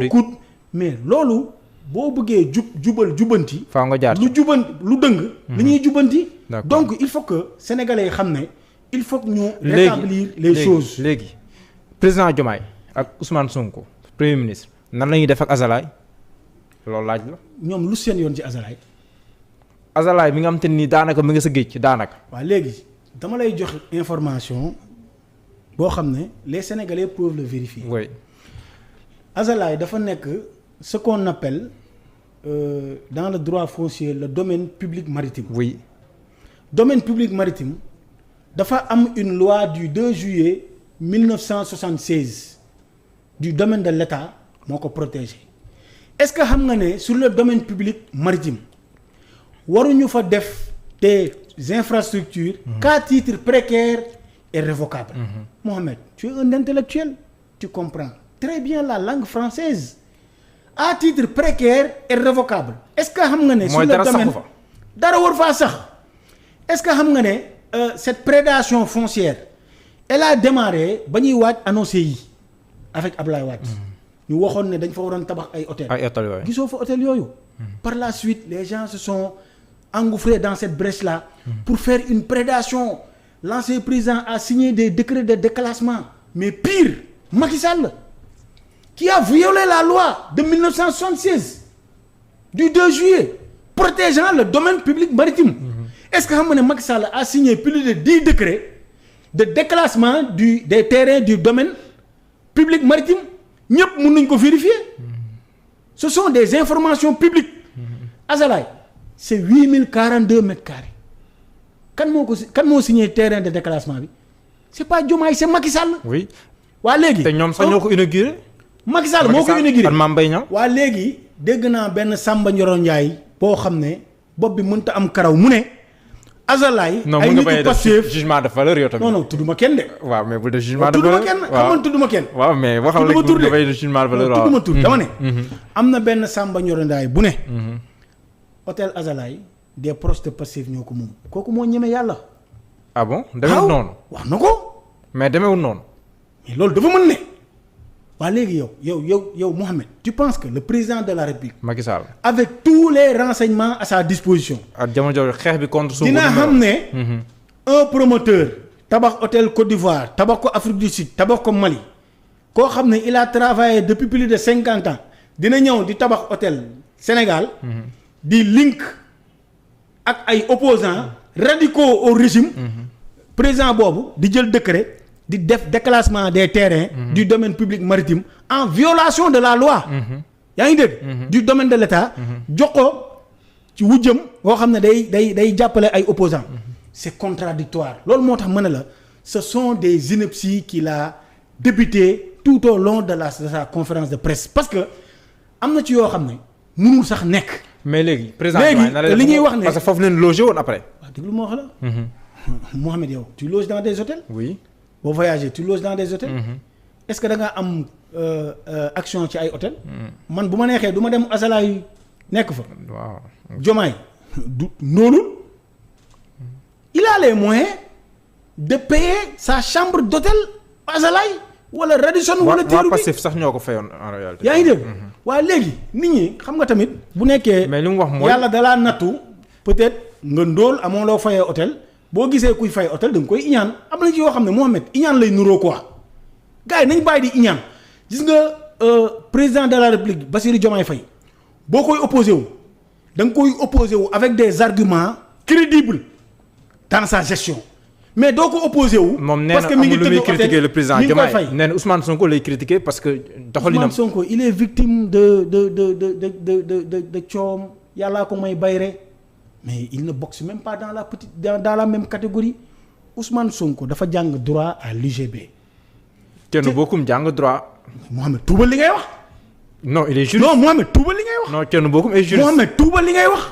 coûte mais loolu boo bëggee jubanti. faaw nga jaar lu dëng. li ñuy jubanti. donc il faut que sénégalais yi xam ne il faut que ñu. rétablir les choses léegi président Diomaye ak Ousmane Sonko premier ministre nan la ñuy def ak Azalaï loolu laaj la. ñoom lu seen yoon ci Azalaï. Azalaï mi nga xam te ni daanaka mi nga sa géej daanaka. waaw léegi dama lay jox information boo xam ne les sénégalais peuvent le vérifier. oui. Azalaï dafa nekk ce qu'on appelle dans le droit foncier le domaine public maritime. oui. domaine public maritime dafa am une loi du 2 juillet 1976 du domaine de l'État moo ko protégé est-ce que xam nga ne sur le domaine public maritime waruñu fa def des infrastructures qu'à titre précaire et révocable. Mohamed, tu es un intellectuel, tu comprends très bien la langue française. À titre précaire et révocable. Est-ce que xam nga ne sur le domaine dara war faa sax est-ce que xam nga ne cette prédation foncière elle a démarré ba ñuy waaj annoncé yi avec Ablaye Wade. ñu waxoon ne dañ fa waroon tabax ay hôtel. yooyu gisoo fa hôtel yooyu. par la suite les gens se sont engouffrés dans cette brèche-là. pour faire une prédation. L'ancien président a signé des décrets de déclassement mais pire Macky Sall qui a violé la loi de 1976 du 2 juillet protégeant le domaine public maritime. Est-ce que xam nga ne Macky Sall a signé plus de 10 décrets de déclassement des terrains du domaine public maritime ñëpp mën nañu ko vérifier. Ce sont des informations publiques. Azalaï c'est 8042 mètres carrés. kan moo signé terrain de déclassement bi c'est pas Diomaye c'est Macky Sall. oui. waa léegi te ñoom sax ñoo ko inauguré. Macky Sall moo ko inauguré ak Mame Mbaye Niang. waa léegi dégg naa benn Samba Ndioro Ndiaye boo xam ne bopp bi mënta am karaw mu ne. Azalaï ay nit yu Pastef jugement de valeur yow tamit. non tudduma kenn de. waaw mais bu dee jugement de valeur tudduma kenn. waaw mais waxal rek bu dafay jugement de valeur. tudduma tur dama ne. am na benn Samba Ndioro Ndiaye bu ne. hôtel Azalaï des proches de Pastef ñoo ko moom kooku moo ñeme yàlla. ah bon demewul noonu. wax na ko. mais demewul noonu. mais loolu dafa mën ne. waa léegi yow Mohamed tu penses que le président de la République. Macky Sall. avec tous les renseignements à sa disposition. ak jamono jooju xeex bi contre. dina xam ne. un promoteur. tabax hôtel Côte d'Ivoire tabax ko Afrique du Sud tabax ko Mali. koo xam ne il a travaillé depuis plus de 50 ans dina ñëw di tabax hôtel Sénégal. di link. ak ay opposants radicaux au régime. président boobu di jël décret di def déclassement des terrains. du domaine public maritime en violation de la loi. yaa ngi dégg. du domaine de l'État. jox ko ci wujjam boo xam ne day jàppale ay opposants. c'est contradictoire loolu moo tax ma ne la ce sont des inepties qu'il a débuté tout au long de sa conférence de presse parce que am na ci yoo xam ne mënul sax nekk. mais léegi président li ñuy wax ne parce que foofu leen logé woon après. waaw déglu ma wax la. Mohamed yow tu loges dans des hôtels. oui. boo voyagé tu loges dans des hôtels. est-ce que da nga am action ci ay hôtels. man bu ma neexee du ma dem Azalaï nekk fa. waaw. Diomaye du noonu. il a les moyens de payer sa chambre d'hôtel Azalaï wala Radisson wala. waa Pastef sax ñoo ko fayoon en réalité. yaa ngi dégg. waaye léegi nit ñi xam nga tamit bu nekkee. mais li mu wax mooy yàlla dalaa nattu peut-être nga ndóol amoo loo fayee hôtel boo gisee kuy fay hôtel da nga koy iñaan am na ci yoo xam ne Mohamed iñaan lay nuroo quoi gars yi nañ bàyyi di iñaan gis nga président de la République Bassirou Diomaye Faye boo koy opposé wu da nga koy opposé wu avec des arguments crédibles dans sa gestion mais doo ko opposé wu. parce que mi ngi tëdd critiquer le président Diomaye nee na Ousmane Sonko lay critiquer parce que doxalinam. Ousmane Sonko il est victime de coom yàllaa ko may bayre mais il ne boxe même pas dans la même catégorie Ousmane Sonko dafa jàng droit à l'UGB. kenn bokkum jàng droit. Mohamed tuubal li ngay wax. non il est juriste. non Mohamed tuubal li ngay wax. non kenn bokkum est juriste. Mohamed tuubal li ngay wax.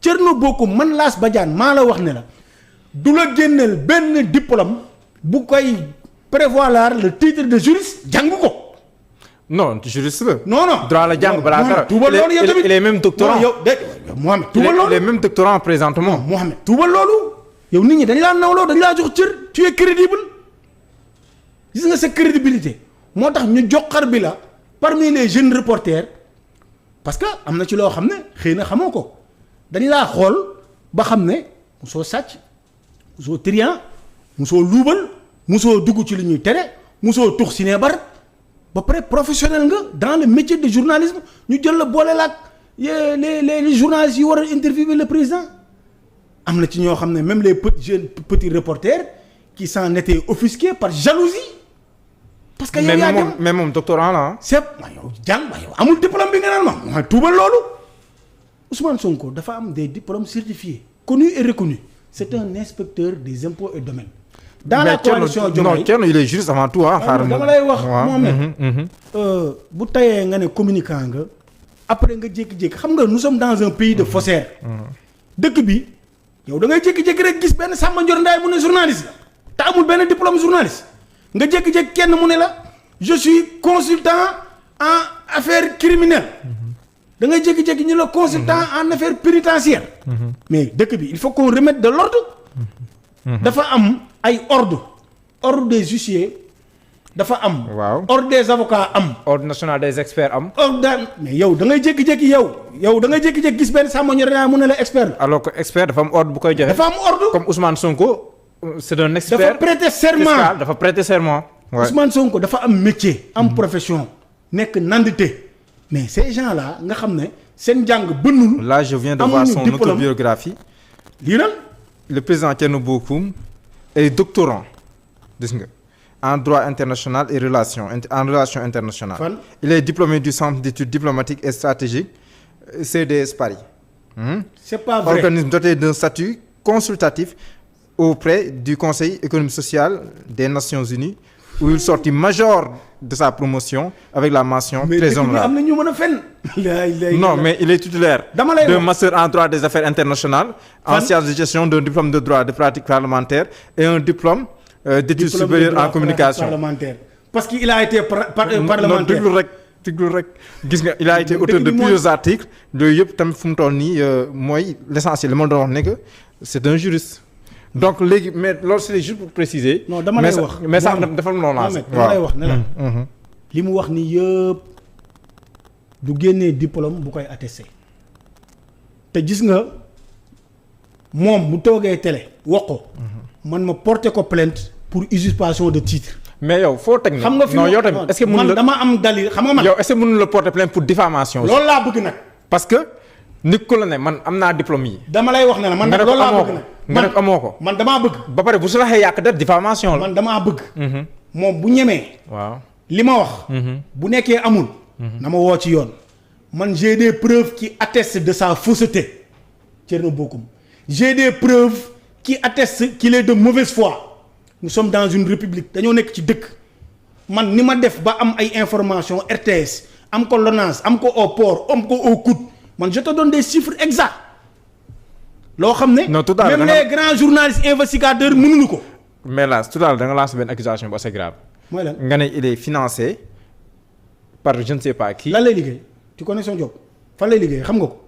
Thierno Bocoum man Lass Badiane maa la wax ne la du la génneel benn diplôme bu koy prévaloir le titre de juriste jàng ko. non juriste la. non droit la jàng balaa dara. tuubal loolu yow tamit il est même doctorant. yow de Mohamed tuubal loolu il est même doctorant présentement. Mohamed tuubal loolu. yow nit ñi dañ laa nawloo dañ laa jox cër. tu es crédible gis nga sa crédibilité moo tax ñu jox xar bi la parmi les jeunes reporters parce que am na ci loo xam ne xëy na xamoo ko dañ laa xool ba xam ne musoo sàcc musoo trian musoo luubal musoo dugg ci li ñuy tere musoo tux si ne bar ba pare professionnel nga dans le métier de journalisme ñu jël la boole la ak les journalistes yi war a interviewer le président am na ci ñoo xam ne même les petits reporters qui s'en étaient offusqués par jalousie. parce que yow yaa dem mais moom doctorant la c'est waaye yow jàng waaye yow amul diplôme bi nga naan ma mooy tuubal loolu Ousmane Sonko dafa am des diplômes certifiés connus et reconnus c'est un inspecteur des impôts et domaines. dans la coalition Diomaye non Thierno il est juriste avant tout dama lay wax Mohamed bu tayee nga ne communicant nga après nga jékki-jékki xam nga nous sommes dans un pays de faussaires. dëkk bi yow da ngay jékki-jékki rek gis benn Samba Ndior Ndaye mu ne journaliste la te amul benn diplôme journaliste nga jékki-jékki kenn mu ne la je suis consultant en affaires criminelles da ngay jékki-jékki ñu la consultant en affaires pénitentiaires mais dëkk bi il faut qu'on remette de l'ordre dafa am ay ordre des huissiers dafa am. waaw ordre des avocats am. ordre national des experts am. mais yow da ngay jékki-jékki yow da ngay jékki-jékki gis benn Samba Ndiaye mu ne la expert. alors que expert dafa am ordre bu koy joxe. dafa am ordre comme Ousmane Sonko. c'est un expert dafa prêter serment dafa prêter serment. Ousmane Sonko dafa am métier. am profession nekk nandite mais ces gens là nga xam ne seen jàng bënnul. là je viens de voir son autobiographie. lii le président Thierno Bocoum est doctorant gis nga en droit international et en relations internationales. Fan? Il est diplômé du centre d'études diplomatiques et stratégiques CDS Paris. C'est pas vrai. Organisme doté d'un statut consultatif auprès du Conseil économique social des Nations Unies où il sortit major de sa promotion avec la mention très honorable. am na ñu mën a fenn. Non, mais il est titulaire d'un master en droit des affaires internationales, en sciences de gestion, d'un diplôme de droit de pratique parlementaire et un diplôme d'études supérieures en communication. Parlementaire. Parce qu'il a été parlementaire. Non, déglu rek gis nga il a été auteur de plusieurs articles yooyu yëpp tamit fu mu toll nii mooy l'essentiel li ma doon wax ne que c'est un juriste. Donc léegi mais loolu c'est juste pour préciser. non dama lay wax mais sax dafa noonu dama lay wax ne la. li mu wax ni yëpp du génnee diplôme bu koy attesté te gis nga moom mu toogee télé wax ko man ma porté ko plainte pour usurpation de titre. mais yow foo teg xam nga fi non yow tamit est-ce que mën man dama am dalil xam nga man. yow est-ce que mën la porter plainte pour diffamation. loolu laa bëgg nag. parce que nit ku la ne man am naa diplôme yi. dama lay wax ne la man nag loolu laa bëgg nag. nga ne ko amoo ko. man damaa bëgg. ba pare bu su la xee yàq def diffamation la. man damaa bëgg. moom bu ñemee. waaw li ma wax. bu nekkee amul. na ma woo ci yoon. man j'ai des preuves qui attestent de sa fausseté. Thierno Bocoum j'ai des preuves qui attestent qu'il est de mauvaise foi. nous sommes dans une république dañoo nekk ci dëkk. man ni ma def ba am ay informations RTS am ko LONASE am ko au port am ko au coude man je te donne des chiffres exacts. loo xam ne même les grands journalistes investigateurs mënuñu ko. mais là tout à l'heure da nga lancé benn accusation bu assez grave. mooy lan nga ne il est financé par je ne sais pas qui. lan lay liggéey tu connais son job fan lay liggéey xam nga ko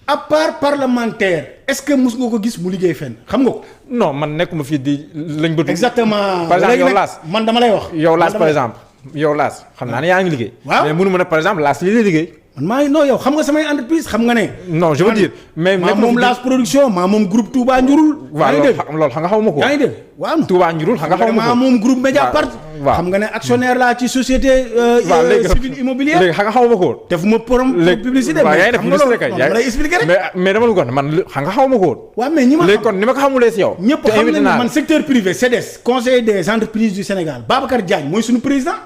à part parlementaire est-ce que mus nga ko gis mu liggéey fenn xam nga ko. non man nekkuma fii di lañ bëgg. exactement par exemple yow Laas man dama lay wax. yow Laas par exemple yow Laas xam naa ne yaa ngi liggéey. waaw mais mënu ma ne par exemple Laas lii lay liggéey. man maa ngi non yow xam nga samay entreprise xam nga ne. non je veux dire mais maa moom Laas production maa moom groupe Touba Njurul. waaw loolu xam nga xaw ma ko. yaa ngi dégg waaw Touba Njurul xam nga xaw ma ko. maa moom groupe Mediapart. waaw xam nga ne actionnaire laa ci société. civile immobilière léegi xam nga xaw ma ko woon. def ma publicité. waaw yaa ngi def publicité kay dama lay expliquer rek. mais dama la ko wax ne man xam nga xaw ma ko woon. waaw mais ñi ma léegi kon ni ma ko xamulee si yow. ñëpp xam nañ ne man secteur privé CDS conseil des entreprises du Sénégal Babacar Diagne mooy suñu président.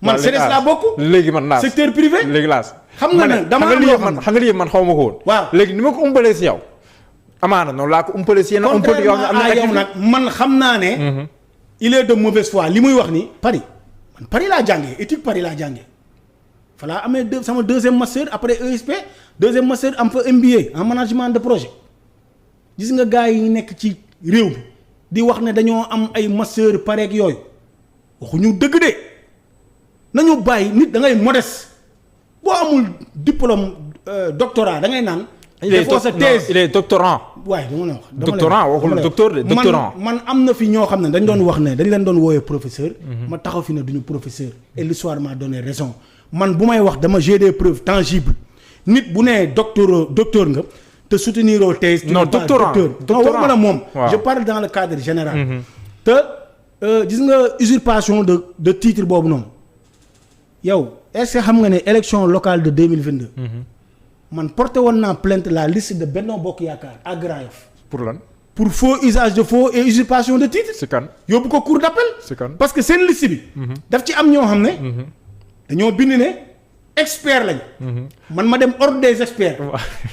man CDS laa bokk. léegi man Laas secteur privé léegi Laas. xam nga ne dama am loo xam xam nga lii man xaw ma ko woon. waaw léegi ni ma ko umpalee si yow. amaana noonu laa ko umpalee si yenn umpale yoo xam ne am na yow nag man xam naa ne. il est de mauvaise foi li muy wax ni Paris man Paris laa jàngee étude Paris laa jàngee fa laa amee sama deuxième master après ESP deuxième master am fa MBA en management de projet gis nga gars yi nekk ci réew bi di wax ne dañoo am ay master pareeg yooyu waxuñu dëgg de nañu bàyyi nit da ngay modeste boo amul diplôme doctorat da ngay naan. defoo sa thèse il est doctorant. waaye dama la wax doctorant waxul docteur de doctorant. man am na fi ñoo xam ne dañ doon wax ne dañ leen doon wooyee professeur. ma taxaw fi ne duñu professeur. et l'histoire m'a donné raison man bu may wax dama j'ai des preuves tangibles nit bu nee docteur nga te soutenir au thèse. non doctorant waxuma la moom. je parle dans le cadre général. te gis nga usurpation de titre boobu noonu yow est-ce que xam nga ne élection locale de 2022. man porté woon naa plainte la liste de Benno Bokk Yaakaar à Grand Yoff. pour lan. pour faux usage de faux et usurpation de titre. c'est kan. yóbbu ko cour d'appel. c'est kan. parce que seen liste bi. daf ci am ñoo xam ne. dañoo bind ne expert lañ. man ma dem ordre des experts.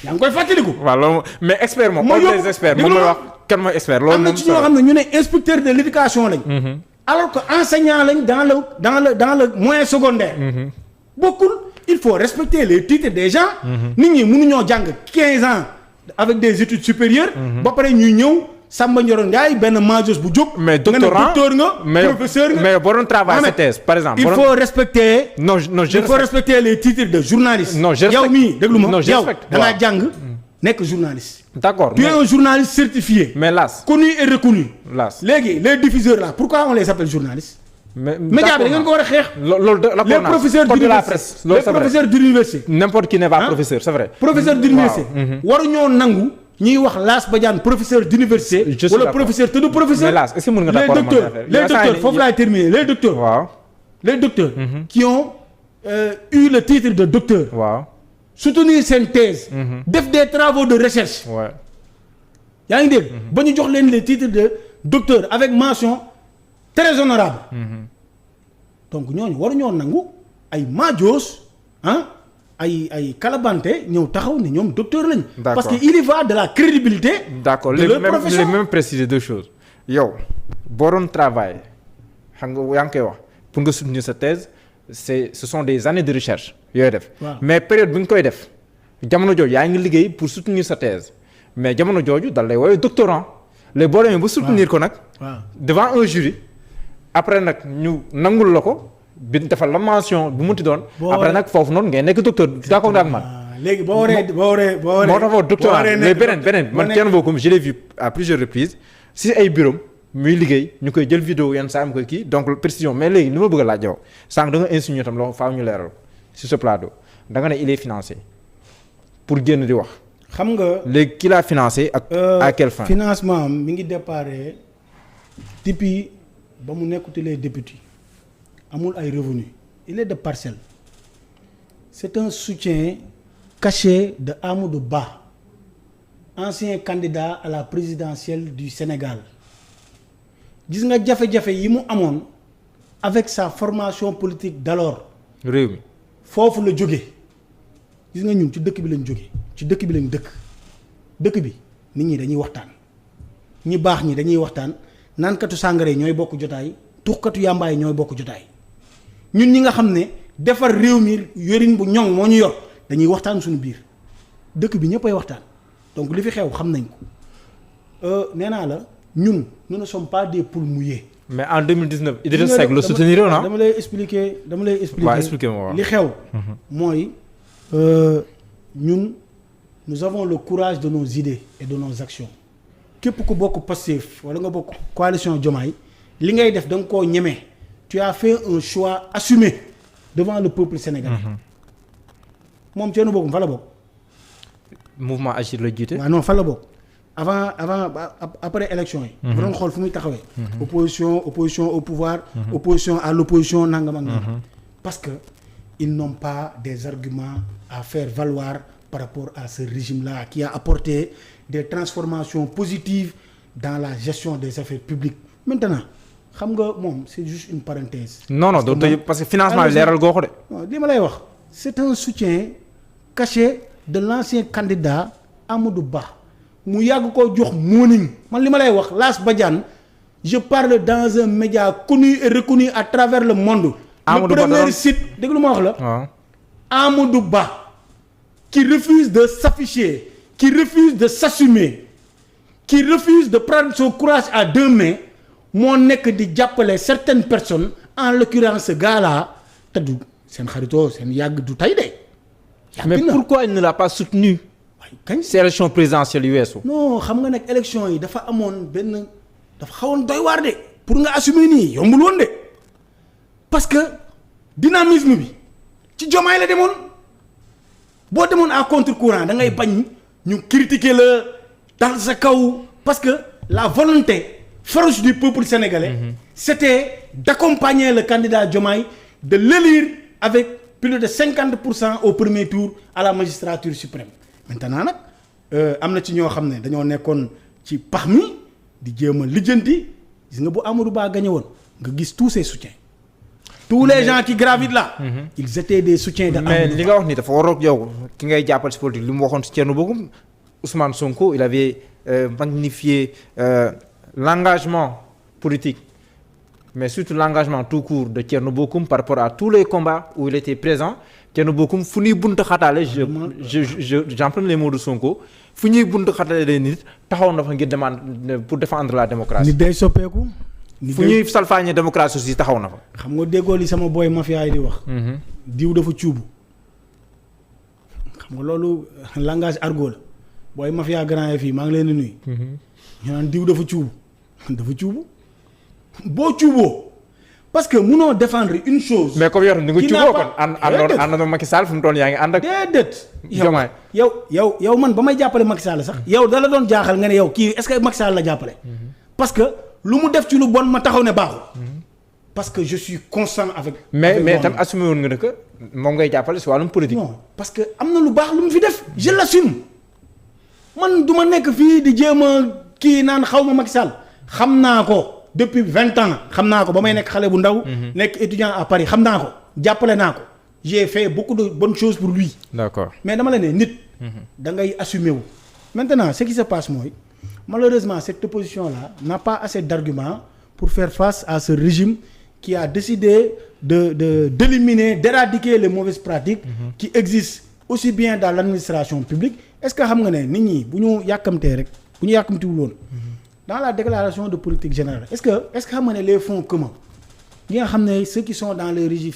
yaa ngi koy fàttaliku. waaw loolu mais expert moom. ma ordre des experts moom mooy wax kan mooy expert. loolu am na ci ñoo xam ne ñu ne inspecteur de l'éducation lañ. alors que enseignant lañ dans le moyen secondaire. bokkul il faut respecter les titres des gens. nit ñi mënuñoo jàng 15 ans avec des études supérieures. ba pare ñuy ñëw. Samba Ndioro Ndiaye benn majos bu jóg. mais doctorant nga professeur nga. mais boo doon travail sa thèse par exemple. il faut respecter. non je il faut respecter les titres de journaliste. non je yow mii déglu ma non je yow da ngaa jàng nekk journaliste. d'accord tu es un journaliste certifié. mais las connu et reconnu. las léegi les diffuseurs là pourquoi on les appelle journalistes. mais média bi da ngeen ko war a xeex. loolu les professeurs d'université les professeurs d'université. n'importe qui n'est pas professeur c'est vrai. professeur d'université. waruñoo nangu. ñuy wax Lass Badiane professeur d'université. wala professeur te du professeur. mais Lass est-ce que mën nga d'accord les docteurs foofu laay terminer les docteurs. waaw les docteurs. qui ont eu le titre de docteur. waaw soutenir seen thèse. def des travaux de recherche. waaw yaa ngi dégg. ba ñu jox leen les titres de docteur avec mention très honorable. donc ñooñu waruñoo nangu ay maajoos ay kalabante ñëw taxaw ne ñoom docteur lañ. parce que il y va de la crédibilité. d'accord de leur profession. les mêmes préciser deux choses. yow boo doon travail xam nga yaa ngi koy wax pour nga soutenir sa thèse ce sont des années de recherche yooyu def. mais période bi nga koy def jamono jooju yaa ngi liggéey pour soutenir sa thèse mais jamono jooju dal lay woowee doctorant léegi boo demee ba soutenir ko nag. devant un jury après nag ñu nangul la ko. bi defal la mention bu mu ti doon. après nag foofu noonu ngay nekk docteur d'accord ak man. léegi boo waree. moo tax foofu docteur mais beneen man kenn boobu je l'ai vu à plusieurs reprises si ay bureau muy liggéey ñu koy jël vidéo yenn saa mu koy kii donc précision mais léegi li ma bëgg a laaj yow sànq da nga insinué tam loo faaw ñu leeral sur ce plateau da nga ne il est financé pour génn di wax. xam nga léegi ki laa financé ak à quelle fin. financement mi ngi déparé depuis ba mu nekkutulee député. amul ay revenus il est de parcelle c'est un soutien caché de Amadou Ba ancien candidat à la présidentielle du Sénégal gis nga jafe-jafe yi mu amoon avec sa formation politique d'alors réew mi foofu la jóge gis nga ñun ci dëkk bi lañ jóge ci dëkk bi lañ dëkk bi nit ñi dañuy waxtaan ñi baax ñi dañuy waxtaan naankatu sàngara yi ñooy bokk jotaay tuxkatu yàmbaay ñooy bokk jotaay ñun ñi nga xam ne defar réew mi yorin bu ñoŋ moo ñu yor dañuy waxtaan suñu biir dëkk bi ñëpp ay waxtaan donc li fi xew xam nañ ko nee naa la ñun nous ne sommes pas des poules mouillées. mais en 2019 Idrissa Seck le soutenir na. dama lay expliquer waaw expliquer ma waaw li xew. mooy ñun nous avons le courage de nos idées et de nos actions képp ku bokk Pastef wala nga bokk coalition Diomaye li ngay def da nga koo ñeme. tu as fait un choix assumé devant le peuple sénégalais. moom ceenu bokk fa la bokk. mouvement Agir la jiite. waaw non fa la bokk avant après élection yi. bu doon xool fu muy taxawee. opposition au pouvoir. opposition à l'opposition nangam ak nangam. parce que ils n'ont pas des arguments à faire valoir par rapport à ce régime-là qui a apporté des transformations positives dans la gestion des affaires publiques maintenant. xam nga moom c'est juste une parenthèse. non parce que financement bi leeral goo ko de. li ma lay wax c'est un soutien caché de l'ancien candidat Amadou Ba mu yàgg koo jox morning man li ma lay wax Lass Badiane je parle dans un média connu et reconnu à travers le monde. Amadou le premier site dégg lu ma wax la. waaw Amadou Ba qui refuse de s'afficher qui refuse de s'assumer qui refuse de prendre son courage à deux mains. moo nekk di jàppale certaines personnes en l'occurrence ce gars-là te du seen xaritoo seen yàgg du tey de. mais pourquoi il ne l'a pas soutenu. waaye kañ ces élections présidentielles yu weesu. non xam nga nag élection yi dafa amoon benn dafa xawoon doy waar de pour nga assumer nii yombul woon de parce que dynamisme bi ci Diomaye la demoon boo demoon à contre-courant da ngay bañ ñu critiquer la dal sa kaw parce que la volonté farouche du peuple sénégalais c'était d'accompagner le candidat Diomaye de l'élire avec plus de 50% au premier tour à la magistrature suprême maintenant nag am na ci ñoo xam ne dañoo nekkoon ci pax mi di jéem a lijjanti gis nga bu Amadou Ba gagné woon nga gis tous ses soutiens tous les gens qui gravitent là ils étaient des soutiens de mais li nga wax ni dafa waroon yow ki ngay jàppal si politique li mu waxoon si Thierno Bocoum Ousmane Sonko il avait magnifié l'engagement politique mais surtout l'engagement tout court de Thierno Bocoum par rapport à tous les combats où il était présent Thierno Bocoum fu ñuy buntu xataale j'emprunte les mots de Sonko fu ñuy buntu xataale les nit taxaw na fa ngir demande pour défendre la démocratie. nit day soppeeku. fu ñuy salfaañe démocratie aussi taxaw na fa. xam nga déggoo li sama boy mafia yi di wax. diw dafa cuubu. xam nga loolu langage argot la booy mafia grand yi fii maa ngi leen di nuyu. ñu naan diw dafa cuubu dafa cuubu boo cuuboo parce que munoo défendre une chose. mais comme yor ni nga cuuboo kon àndoon Macky Sall fu mu toll yaa ngi ànd ak. déedéet. Diomaye yow man ba may jàppale Macky Sall sax. yow da la doon jaaxal nga ne yow kii est-ce que Macky Sall la jàppale. parce que lu mu def ci lu bon ma taxaw ne baaxul. parce que je suis constant avec. mais tam assumé woon nga ne que moom ngay jàppale si wàllum politique. non parce que am na lu baax lu mu fi def je l'assume man du ma nekk fii di jéem a kii naan xaw ma Macky Sall xam naa ko depuis 20 ans xam naa ko ba may nekk xale bu ndaw. nekk étudiant à Paris xam naa ko jàppale naa ko j'ai fait beaucoup de bonnes choses pour lui. d'accord mais dama la ne nit. da ngay assumer wu. maintenant ce qui se passe mooy malheureusement cette opposition là n'a pas assez d'arguments pour faire face à ce régime qui a décidé d'éliminer d'éradiquer les mauvaises pratiques qui existent aussi bien dans l'administration publique est-ce que xam nga ne nit ñi bu ñu yàkkamtee rek bu ñu yàkkamtiwul woon dans la déclaration de politique générale est-ce que xam nga ne les fonds communs ñi nga xam ne ceux qui sont dans les régies